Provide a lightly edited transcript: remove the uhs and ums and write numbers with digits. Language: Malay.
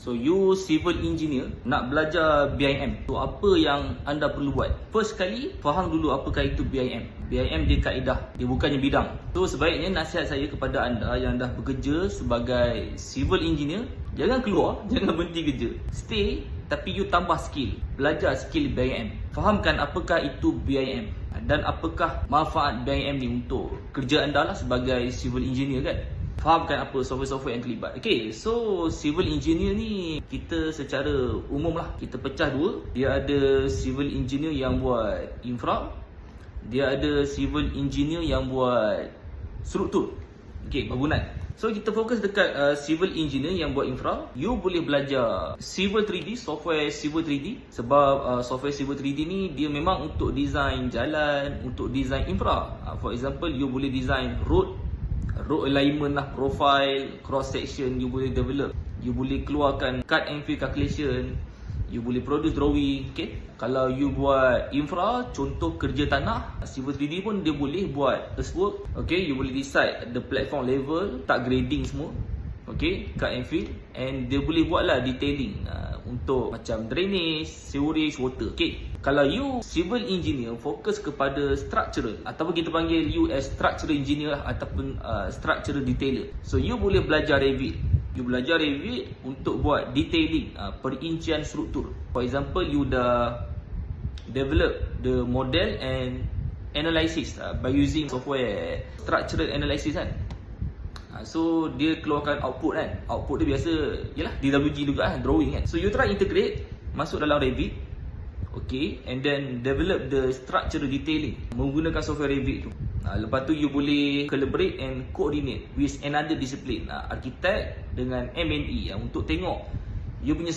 So you civil engineer nak belajar BIM. So apa yang anda perlu buat? First sekali, faham dulu apakah itu BIM. BIM dia kaedah, dia bukannya bidang. So sebaiknya nasihat saya kepada anda yang dah bekerja sebagai civil engineer, jangan keluar, jangan berhenti kerja. Stay, tapi you tambah skill. Belajar skill BIM. Fahamkan apakah itu BIM dan apakah manfaat BIM ni untuk kerja anda lah sebagai civil engineer kan. Fahamkan apa software-software yang terlibat. Okay, so civil engineer ni kita secara umum lah kita pecah dua. Dia ada civil engineer yang buat infra, dia ada civil engineer yang buat struktur. Okay, bangunan. So kita fokus dekat civil engineer yang buat infra. You boleh belajar civil 3D, software civil 3D. Sebab software civil 3D ni dia memang untuk design jalan, untuk design infra. For example, you boleh design road alignment lah, profile, cross section you boleh develop. You boleh keluarkan cut and fill calculation. You boleh produce drawing. Okay, kalau you buat infra, contoh kerja tanah, civil 3D pun dia boleh buat earthwork. Okay, you boleh decide the platform level, tak grading semua. Okay, cut and fill. And dia boleh buat lah detailing untuk macam drainage, sewerage, water. Okay, kalau you civil engineer fokus kepada structural, ataupun kita panggil you as structural engineer ataupun structural detailer. So you boleh belajar Revit. You belajar Revit untuk buat detailing, perincian struktur. For example, you dah develop the model and analysis by using software structural analysis kan. So dia keluarkan output kan. Output dia biasa yalah DWG juga kan, drawing kan. So you try integrate masuk dalam Revit. Okay, and then develop the structural detailing menggunakan software Revit tu. Lepas tu you boleh collaborate and coordinate with another discipline, architect dengan M&E untuk tengok you punya